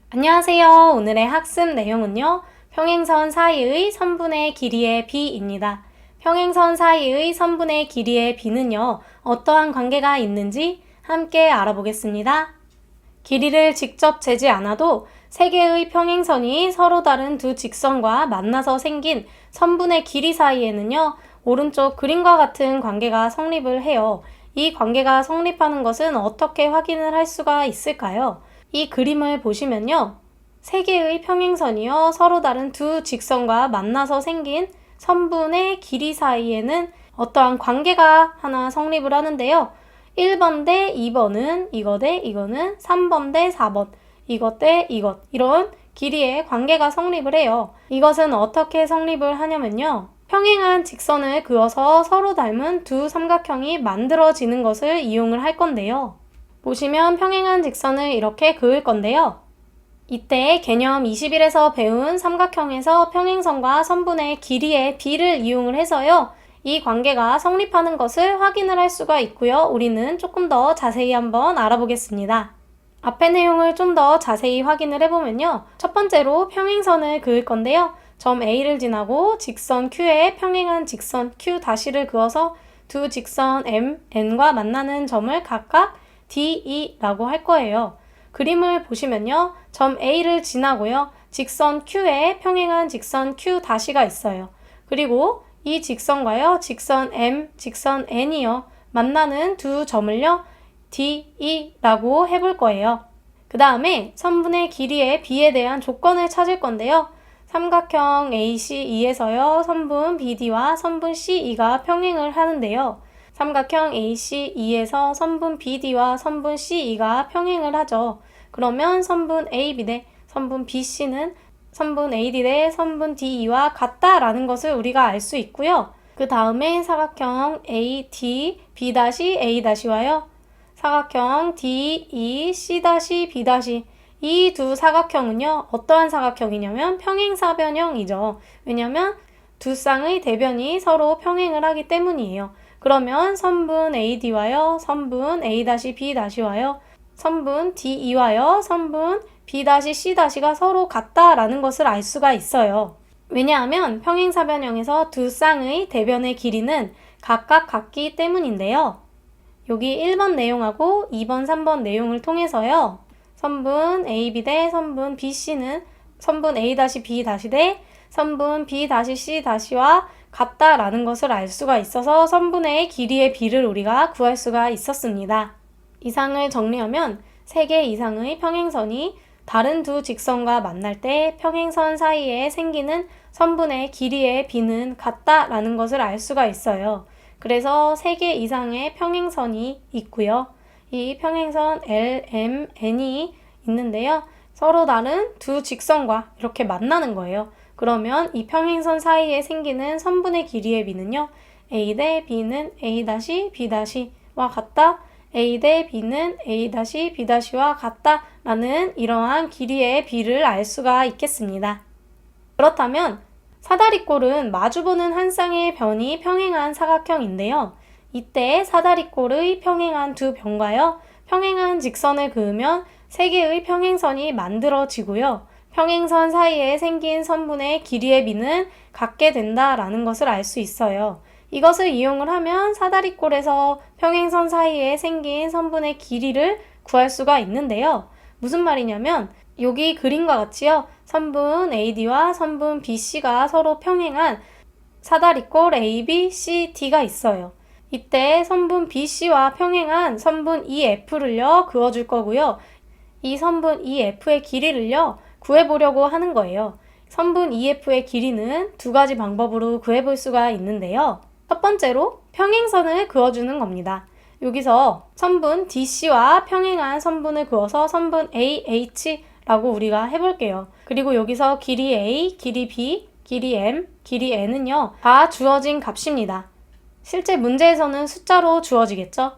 안녕하세요. 오늘의 학습 내용은요. 평행선 사이의 선분의 길이의 비입니다. 평행선 사이의 선분의 길이의 비는요. 어떠한 관계가 있는지 함께 알아보겠습니다. 길이를 직접 재지 않아도 세 개의 평행선이 서로 다른 두 직선과 만나서 생긴 선분의 길이 사이에는요. 오른쪽 그림과 같은 관계가 성립을 해요. 이 관계가 성립하는 것은 어떻게 확인을 할 수가 있을까요? 이 그림을 보시면요. 세 개의 평행선이요. 서로 다른 두 직선과 만나서 생긴 선분의 길이 사이에는 어떠한 관계가 하나 성립을 하는데요. 1번 대 2번은 이거 대 이거는 3번 대 4번 이것 대 이것 이런 길이의 관계가 성립을 해요. 이것은 어떻게 성립을 하냐면요. 평행한 직선을 그어서 서로 닮은 두 삼각형이 만들어지는 것을 이용을 할 건데요. 보시면 평행한 직선을 이렇게 그을 건데요. 이때 개념 20일에서 배운 삼각형에서 평행선과 선분의 길이의 비를 이용을 해서요. 이 관계가 성립하는 것을 확인을 할 수가 있고요. 우리는 조금 더 자세히 한번 알아보겠습니다. 앞의 내용을 좀 더 자세히 확인을 해보면요. 첫 번째로 평행선을 그을 건데요. 점 A를 지나고 직선 Q에 평행한 직선 Q' 그어서 두 직선 M, N과 만나는 점을 각각 DE라고 할 거예요. 그림을 보시면요. 점 A를 지나고요. 직선 Q에 평행한 직선 Q'가 있어요. 그리고 이 직선과요. 직선 M, 직선 N이요. 만나는 두 점을요. DE라고 해볼 거예요. 그 다음에 선분의 길이의 B에 대한 조건을 찾을 건데요. 삼각형 ACE에서요. 선분 BD와 선분 CE가 평행을 하는데요. 삼각형 ACE에서 선분 BD와 선분 CE가 평행을 하죠. 그러면 선분 AB 대 선분 BC는 선분 AD 대 선분 DE와 같다라는 것을 우리가 알 수 있고요. 그 다음에 사각형 AD, B-A-와요. 사각형 DE, C-B- 이 두 사각형은요. 어떠한 사각형이냐면 평행사변형이죠. 왜냐면 두 쌍의 대변이 서로 평행을 하기 때문이에요. 그러면 선분 AD와요. 선분 A-B-와요. 선분 DE와요. 선분 B-C-가 서로 같다라는 것을 알 수가 있어요. 왜냐하면 평행사변형에서 두 쌍의 대변의 길이는 각각 같기 때문인데요. 여기 1번 내용하고 2번, 3번 내용을 통해서요. 선분 AB 대 선분 BC는 선분 A-B- 대 선분 B-C-와 같다라는 것을 알 수가 있어서 선분의 길이의 비를 우리가 구할 수가 있었습니다. 이상을 정리하면 3개 이상의 평행선이 다른 두 직선과 만날 때 평행선 사이에 생기는 선분의 길이의 비는 같다라는 것을 알 수가 있어요. 그래서 3개 이상의 평행선이 있고요. 이 평행선 L, M, N이 있는데요. 서로 다른 두 직선과 이렇게 만나는 거예요. 그러면 이 평행선 사이에 생기는 선분의 길이의 비는요. A 대 B는 A-B-와 같다. A 대 B는 A-B-와 같다라는 이러한 길이의 비를 알 수가 있겠습니다. 그렇다면 사다리꼴은 마주보는 한 쌍의 변이 평행한 사각형인데요. 이때 사다리꼴의 평행한 두 변과요. 평행한 직선을 그으면 3개의 평행선이 만들어지고요. 평행선 사이에 생긴 선분의 길이의 비는 같게 된다라는 것을 알 수 있어요. 이것을 이용을 하면 사다리꼴에서 평행선 사이에 생긴 선분의 길이를 구할 수가 있는데요. 무슨 말이냐면 여기 그림과 같이요. 선분 AD와 선분 BC가 서로 평행한 사다리꼴 ABCD가 있어요. 이때 선분 BC와 평행한 선분 EF를요. 그어줄 거고요. 이 선분 EF의 길이를요. 구해보려고 하는 거예요. 선분 EF의 길이는 두 가지 방법으로 구해볼 수가 있는데요. 첫 번째로 평행선을 그어주는 겁니다. 여기서 선분 DC와 평행한 선분을 그어서 선분 AH라고 우리가 해볼게요. 그리고 여기서 길이 A, 길이 B, 길이 M, 길이 N은요. 다 주어진 값입니다. 실제 문제에서는 숫자로 주어지겠죠?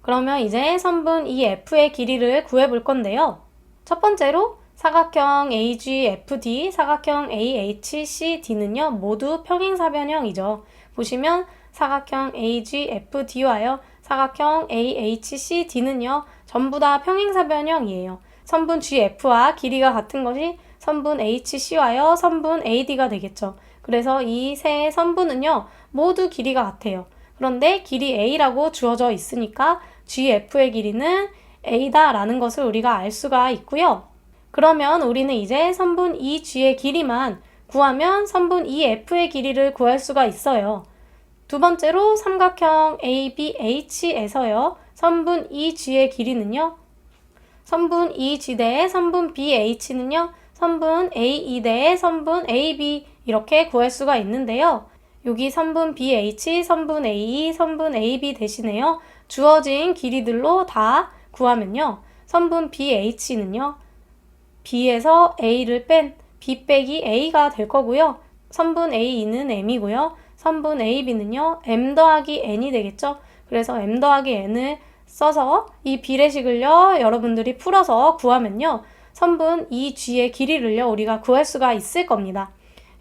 그러면 이제 선분 EF의 길이를 구해볼 건데요. 첫 번째로 사각형 AGFD, 사각형 AHCD는요. 모두 평행사변형이죠. 보시면 사각형 AGFD와요. 사각형 AHCD는요. 전부 다 평행사변형이에요. 선분 GF와 길이가 같은 것이 선분 HC와요 선분 AD가 되겠죠. 그래서 이 세 선분은요 모두 길이가 같아요. 그런데 길이 A라고 주어져 있으니까 GF의 길이는 A다 라는 것을 우리가 알 수가 있고요. 그러면 우리는 이제 선분 EG의 길이만 구하면 선분 EF의 길이를 구할 수가 있어요. 두 번째로 삼각형 ABH에서요. 선분 EG의 길이는요. 선분 EG 대 선분 BH는요. 선분 AE 대 선분 AB 이렇게 구할 수가 있는데요. 여기 선분 BH, 선분 AE, 선분 AB 대신에요. 주어진 길이들로 다 구하면요. 선분 BH는요. B에서 A를 뺀 B 빼기 A가 될 거고요. 선분 AE는 M이고요. 선분 AB는요. M 더하기 N이 되겠죠. 그래서 M 더하기 N을 써서 이 비례식을요. 여러분들이 풀어서 구하면요. 선분 EG의 길이를요. 우리가 구할 수가 있을 겁니다.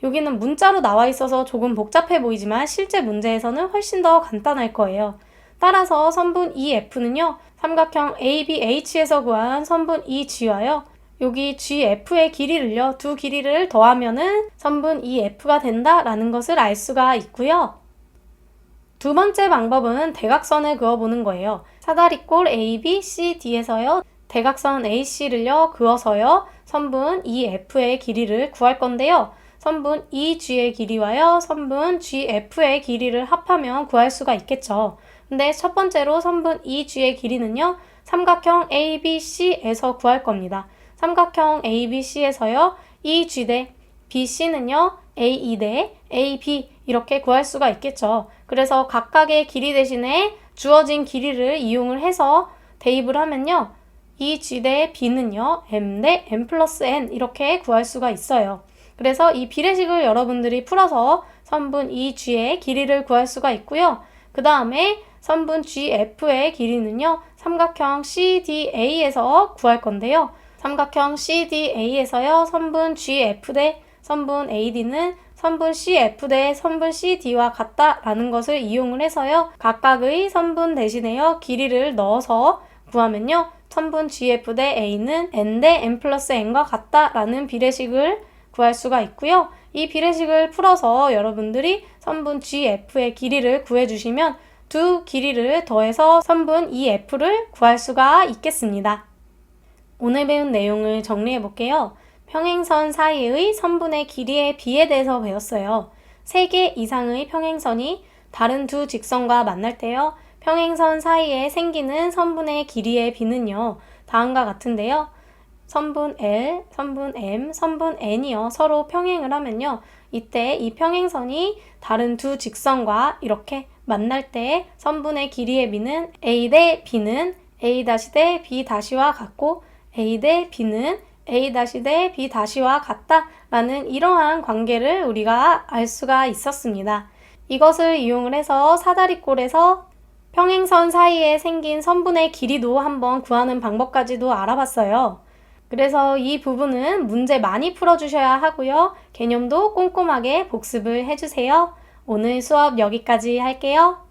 여기는 문자로 나와 있어서 조금 복잡해 보이지만 실제 문제에서는 훨씬 더 간단할 거예요. 따라서 선분 EF는요. 삼각형 ABH에서 구한 선분 EG와요. 여기 GF의 길이를요. 두 길이를 더하면은 선분 EF가 된다라는 것을 알 수가 있고요. 두 번째 방법은 대각선을 그어보는 거예요. 사다리꼴 ABCD에서요. 대각선 AC를요. 그어서요. 선분 EF의 길이를 구할 건데요. 선분 EG의 길이와요. 선분 GF의 길이를 합하면 구할 수가 있겠죠. 근데 첫 번째로 선분 EG의 길이는요. 삼각형 ABC에서 구할 겁니다. 삼각형 ABC에서요. EG 대 BC는요. AE 대 AB 이렇게 구할 수가 있겠죠. 그래서 각각의 길이 대신에 주어진 길이를 이용을 해서 대입을 하면요. EG 대 B는요. M 대 M 플러스 N 이렇게 구할 수가 있어요. 그래서 이 비례식을 여러분들이 풀어서 선분 EG의 길이를 구할 수가 있고요. 그 다음에 선분 GF의 길이는요. 삼각형 CDA에서 구할 건데요. 삼각형 CDA에서요. 선분 GF 대 선분 AD는 선분 CF 대 선분 CD와 같다라는 것을 이용을 해서요. 각각의 선분 대신에요. 길이를 넣어서 구하면요. 선분 GF 대 A는 N 대 N 플러스 N과 같다라는 비례식을 구할 수가 있고요. 이 비례식을 풀어서 여러분들이 선분 GF의 길이를 구해주시면 두 길이를 더해서 선분 EF를 구할 수가 있겠습니다. 오늘 배운 내용을 정리해 볼게요. 평행선 사이의 선분의 길이의 비에 대해서 배웠어요. 3개 이상의 평행선이 다른 두 직선과 만날 때요. 평행선 사이에 생기는 선분의 길이의 비는요. 다음과 같은데요. 선분 L, 선분 M, 선분 N이요. 서로 평행을 하면요. 이때 이 평행선이 다른 두 직선과 이렇게 만날 때 선분의 길이의 비는 A 대 B는 A' 대 B''와 같고 A 대 B는 A' 대 B''와 같다라는 이러한 관계를 우리가 알 수가 있었습니다. 이것을 이용을 해서 사다리꼴에서 평행선 사이에 생긴 선분의 길이도 한번 구하는 방법까지도 알아봤어요. 그래서 이 부분은 문제 많이 풀어주셔야 하고요. 개념도 꼼꼼하게 복습을 해주세요. 오늘 수업 여기까지 할게요.